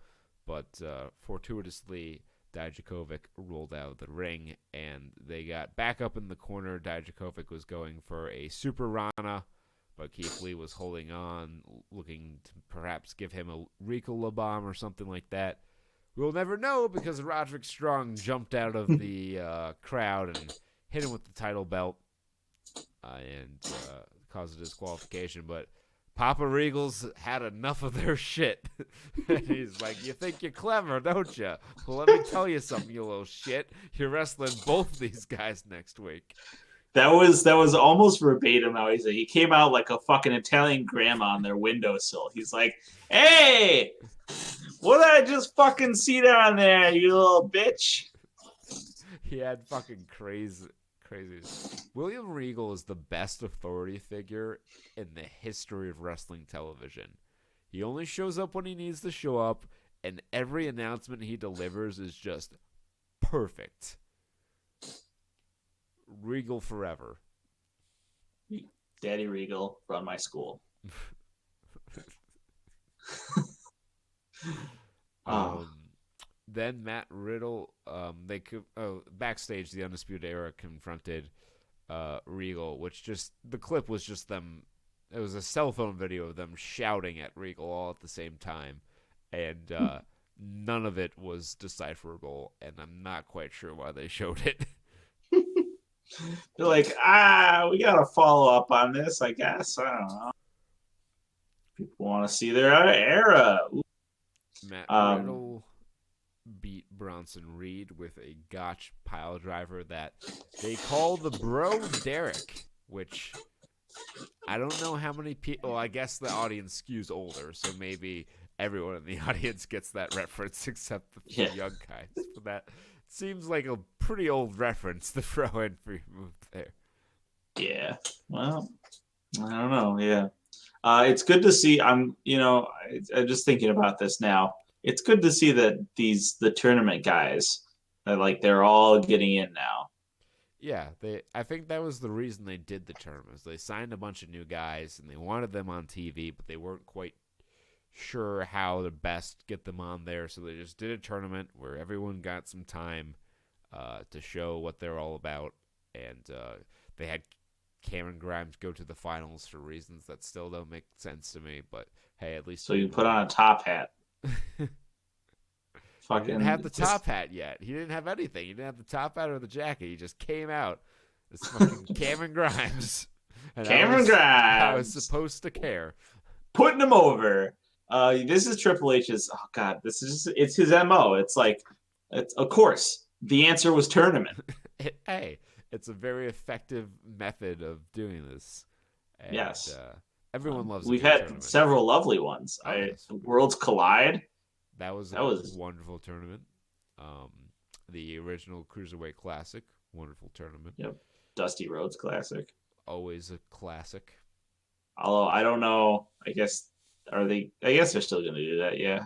but fortuitously Dijakovic rolled out of the ring, and they got back up in the corner. Dijakovic was going for a super rana, but Keith Lee was holding on, looking to perhaps give him a Ricola bomb or something like that. We'll never know because Roderick Strong jumped out of the crowd and hit him with the title belt and caused a disqualification. But Papa Regal's had enough of their shit. And he's like, you think you're clever, don't you? Well, let me tell you something, you little shit. You're wrestling both these guys next week. That was almost verbatim how he said. He came out like a fucking Italian grandma on their windowsill. He's like, "Hey, what did I just fucking see down there, you little bitch?" He had fucking crazy. William Regal is the best authority figure in the history of wrestling television. He only shows up when he needs to show up, and every announcement he delivers is just perfect. Regal forever. Daddy Regal, run my school. Oh, Then Matt Riddle, backstage, the Undisputed Era confronted Regal, which just the clip was just them. It was a cell phone video of them shouting at Regal all at the same time, and none of it was decipherable, and I'm not quite sure why they showed it. they're like, we gotta follow up on this, I guess. I don't know. People want to see their era. Matt Um, Riddle beat Bronson Reed with a gotch pile driver that they call the Bro Derek, which I don't know how many people. Well, I guess the audience skews older, so maybe everyone in the audience gets that reference except the yeah, young guys. But that seems like a pretty old reference to throw in for your move there. yeah. Well, I don't know. Yeah. It's good to see. I'm just thinking about this now. It's good to see that the tournament guys, that like they're all getting in now. Yeah, I think that was the reason they did the tournaments. They signed a bunch of new guys and they wanted them on TV, but they weren't quite sure how to best get them on there, so they just did a tournament where everyone got some time to show what they're all about, and they had Cameron Grimes go to the finals for reasons that still don't make sense to me. But hey, at least So he you didn't put on win. a top hat. He didn't have Fucking the just top hat yet. He didn't have anything. He didn't have the top hat or the jacket. He just came out as fucking Cameron Grimes, and Cameron I was Grimes supposed to care. putting him over. This is Triple H's. Oh God, it's his mo. It's like, of course the answer was tournament. Hey, it's a very effective method of doing this, and Yes, everyone loves a we've good had tournament. several lovely ones. Oh yes, Worlds Collide. that was a That was wonderful tournament. Um, the original Cruiserweight Classic, wonderful tournament. Yep. Dusty Rhodes Classic. Always a classic. Although I don't know. I guess are they? I guess they're still going to do that. Yeah.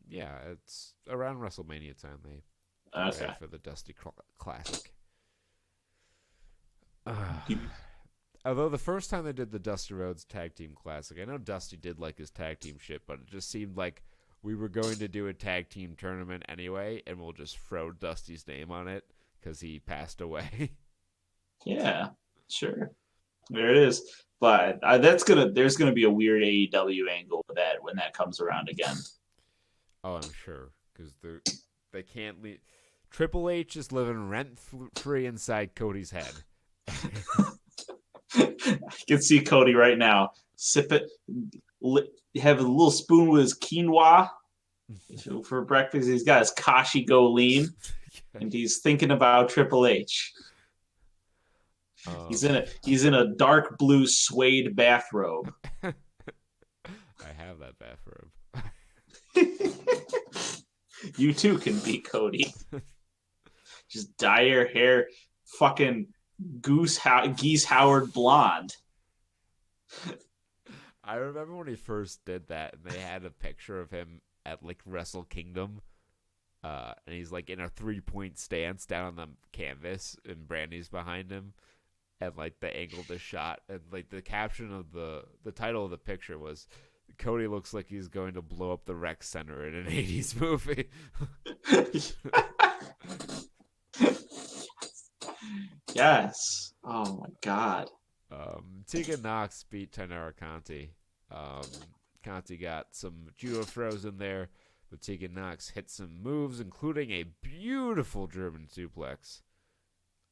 Yeah, it's around WrestleMania time they get Okay. ready for the Dusty Classic. Although the first time they did the Dusty Rhodes Tag Team Classic, I know Dusty did like his tag team shit, but it just seemed like we were going to do a tag team tournament anyway, and we'll just throw Dusty's name on it because he passed away. Yeah. Sure. There it is. But there's gonna be a weird AEW angle with that when that comes around again. Oh, I'm sure because they can't leave. Triple H is living rent free inside Cody's head. I can see Cody right now. Sip it, have a little spoon with his quinoa for breakfast. He's got his Kashi Go lean, and he's thinking about Triple H. Um, He's in a dark blue suede bathrobe. I have that bathrobe. You too can be Cody. Just dye your hair fucking Geese Howard blonde. I remember when he first did that, and they had a picture of him at like Wrestle Kingdom, and he's like in a 3-point stance down on the canvas, and Brandy's behind him, and like the angle of the shot, and like the caption of the title of the picture was, "Cody looks like he's going to blow up the rec center in an '80s movie." Yes. Oh my god. Tegan Knox beat Tainara Conti. Conti got some judo throws in there, but Tegan Knox hit some moves, including a beautiful German suplex.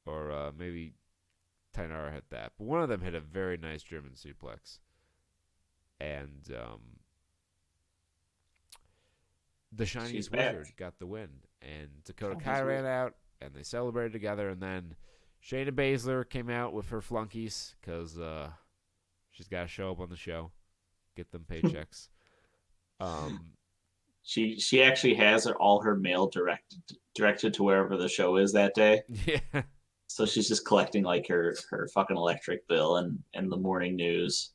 Or maybe Tainara hit that. But one of them hit a very nice German suplex. And the Chinese Wizard got the win. And Dakota Kai ran out, and they celebrated together. And then Shayna Baszler came out with her flunkies because she's got to show up on the show, get them paychecks. She actually has all her mail directed to wherever the show is that day. Yeah. So she's just collecting like her fucking electric bill and the morning news.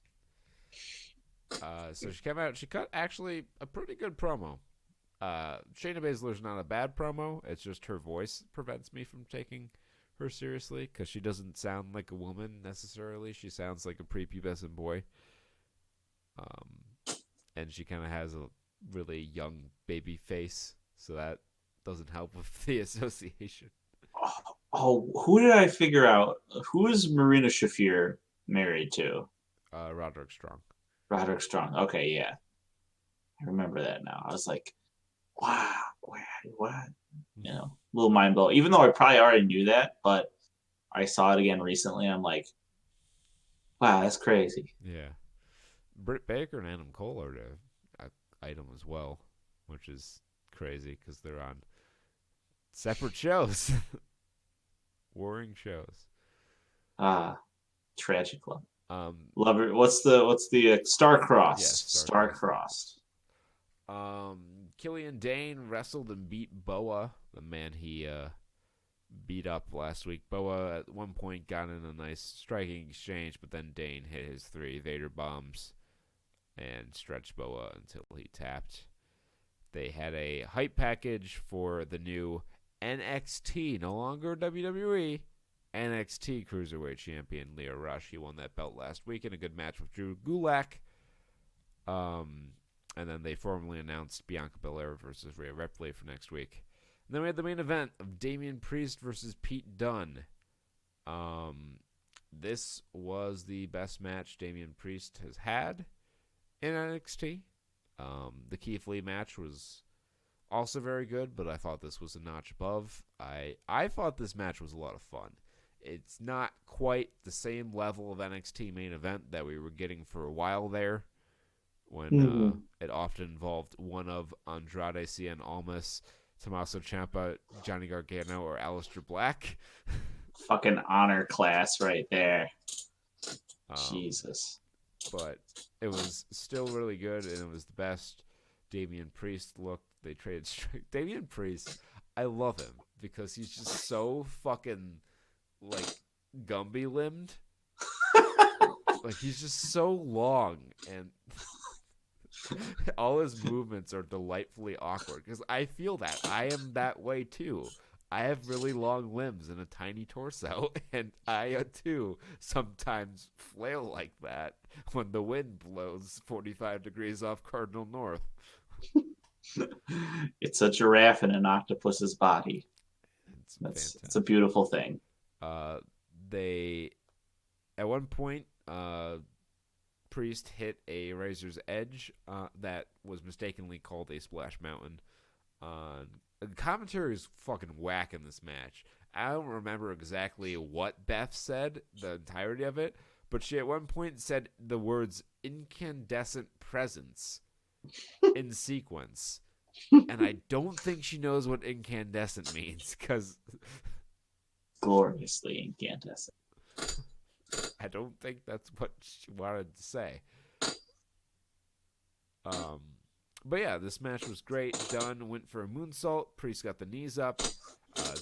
So she came out. She cut actually a pretty good promo. Shayna Baszler's not a bad promo. It's just her voice prevents me from taking her seriously because she doesn't sound like a woman necessarily. She sounds like a prepubescent boy. And she kind of has a really young baby face, so that doesn't help with the association. Oh, who did I figure out? Who is Marina Shafir married to? Roderick Strong. Roderick Strong. Okay, yeah. I remember that now. I was like, wow, what? You know, a little mind blow. Even though I probably already knew that, but I saw it again recently. And I'm like, wow, that's crazy. Yeah. Britt Baker and Adam Cole are the item as well, which is crazy because they're on separate shows. Warring shows. Tragic love. Love it. What's the Star-Crossed? Yes, Star-Crossed. Killian Dane wrestled and beat Boa, the man he beat up last week. Boa at one point got in a nice striking exchange, but then Dane hit his 3 Vader bombs and stretched Boa until he tapped. They had a hype package for the new NXT, no longer WWE, NXT Cruiserweight Champion Lio Rush. He won that belt last week in a good match with Drew Gulak. And then they formally announced Bianca Belair versus Rhea Ripley for next week. And then we had the main event of Damian Priest versus Pete Dunne. This was the best match Damian Priest has had in NXT. The Keith Lee match was also very good, but I thought this was a notch above. I thought this match was a lot of fun. It's not quite the same level of NXT main event that we were getting for a while there, when it often involved one of Andrade Cien Almas, Tommaso Ciampa, Johnny Gargano, or Aleister Black. Fucking honor class right there. Jesus. But it was still really good, and it was the best Damian Priest looked. They traded straight. Damian Priest, I love him because he's just so fucking like Gumby limbed. Like he's just so long, and all his movements are delightfully awkward because I feel that. I am that way too. I have really long limbs and a tiny torso, and I too sometimes flail like that when the wind blows 45 degrees off Cardinal North. It's a giraffe in an octopus's body. It's a beautiful thing. They at one point Priest hit a Razor's Edge that was mistakenly called a Splash Mountain. The commentary is fucking whack in this match. I don't remember exactly what Beth said, the entirety of it, but she at one point said the words incandescent presence in sequence. And I don't think she knows what incandescent means, because... Gloriously incandescent. I don't think that's what she wanted to say. Um, but yeah, this match was great. Dunn went for a moonsault. Priest got the knees up.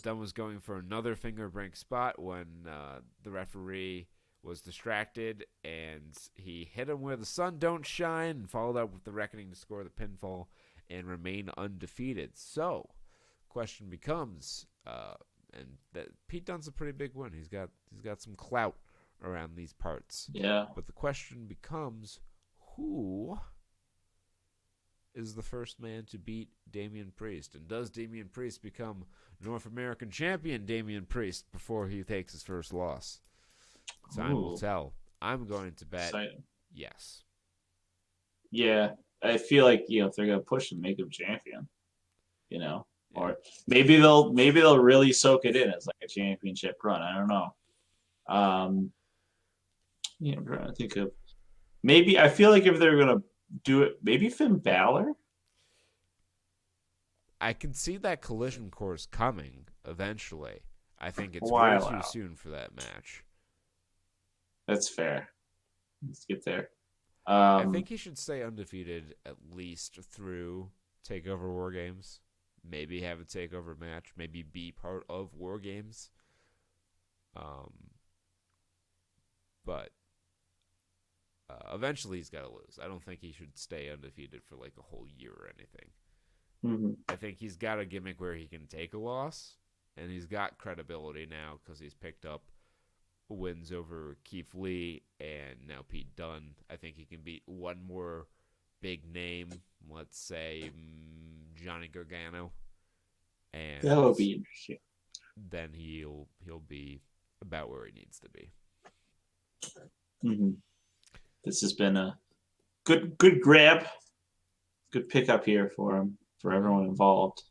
Dunn was going for another finger break spot when the referee was distracted, and he hit him where the sun don't shine and followed up with the reckoning to score the pinfall and remain undefeated. So, question becomes, and that Pete Dunne's a pretty big win. He's got some clout around these parts. Yeah. But the question becomes, who is the first man to beat Damian Priest? And does Damian Priest become North American champion Damian Priest before he takes his first loss? Time will tell. I'm going to bet Exciting. yes. Yeah. I feel like, if they're gonna push him, make him champion, Yeah. or maybe they'll really soak it in as like a championship run. I don't know. I'm trying to think of maybe I feel like if they're gonna do it, maybe Finn Balor. I can see that collision course coming eventually. I think A it's way while too out. soon for that match. That's fair. Let's get there. I think he should stay undefeated at least through TakeOver War Games. Maybe have a TakeOver match. Maybe be part of War Games. But eventually he's got to lose. I don't think he should stay undefeated for like a whole year or anything. I think he's got a gimmick where he can take a loss, and he's got credibility now because he's picked up wins over Keith Lee and now Pete Dunne. I think he can beat one more big name, let's say Johnny Gargano, and that would be interesting. then he'll be about where he needs to be. This has been a good grab, good pickup here for him, for everyone involved.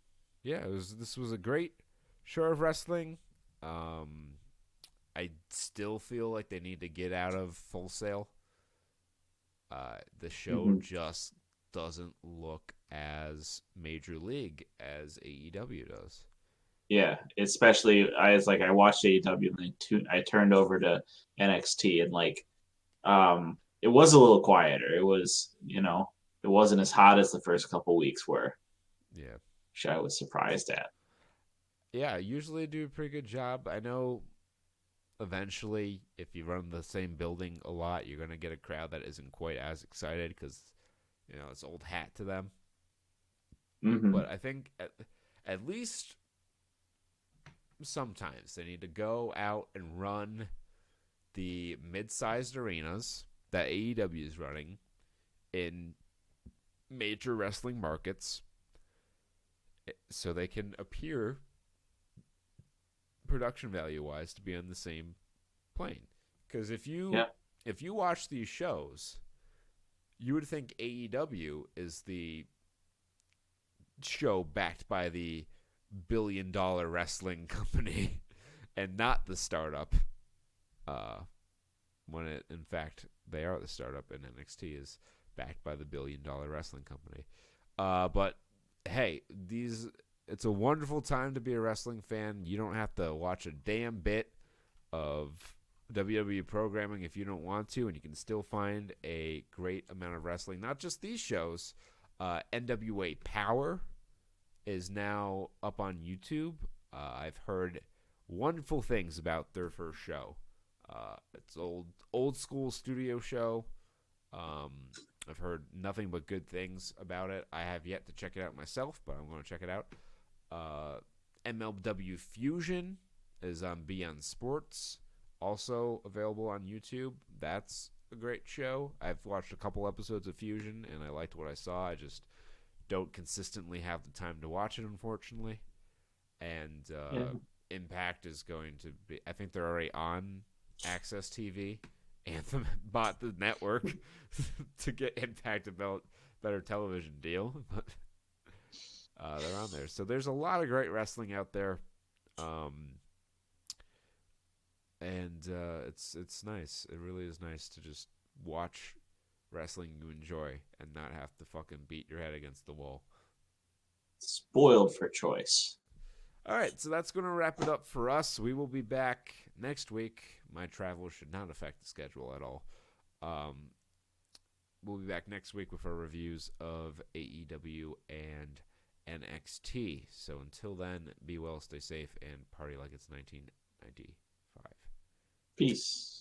Yeah, this was a great show of wrestling. I still feel like they need to get out of Full Sail. The show just doesn't look as major league as AEW does. Yeah, especially I watched AEW and then I turned over to NXT and it was a little quieter. It was it wasn't as hot as the first couple weeks were. Yeah, Which I was surprised at. yeah. Usually do a pretty good job. I know. Eventually, if you run the same building a lot, you're gonna get a crowd that isn't quite as excited because it's old hat to them. But I think at least sometimes they need to go out and run the mid-sized arenas that AEW is running in major wrestling markets so they can appear production value wise to be on the same plane. Because if you watch these shows, you would think AEW is the show backed by the billion-dollar wrestling company and not the startup. When in fact they are the startup, and NXT is backed by the billion-dollar wrestling company. But hey, it's a wonderful time to be a wrestling fan. You don't have to watch a damn bit of WWE programming if you don't want to, and you can still find a great amount of wrestling. Not just these shows. NWA Power is now up on YouTube. I've heard wonderful things about their first show. It's old school studio show. I've heard nothing but good things about it. I have yet to check it out myself, but I'm going to check it out. MLW Fusion is on Beyond Sports, also available on YouTube. That's a great show. I've watched a couple episodes of Fusion, and I liked what I saw. I just don't consistently have the time to watch it, unfortunately. And Impact is going to be, I think they're already on Access TV. Anthem bought the network to get Impact a better television deal, but they're on there. So there's a lot of great wrestling out there, and it's nice. It really is nice to just watch wrestling you enjoy and not have to fucking beat your head against the wall. Spoiled for choice. All right, so that's going to wrap it up for us. We will be back next week. My travel should not affect the schedule at all. Um, we'll be back next week with our reviews of AEW and NXT. So until then, be well, stay safe, and party like it's 1995. Peace.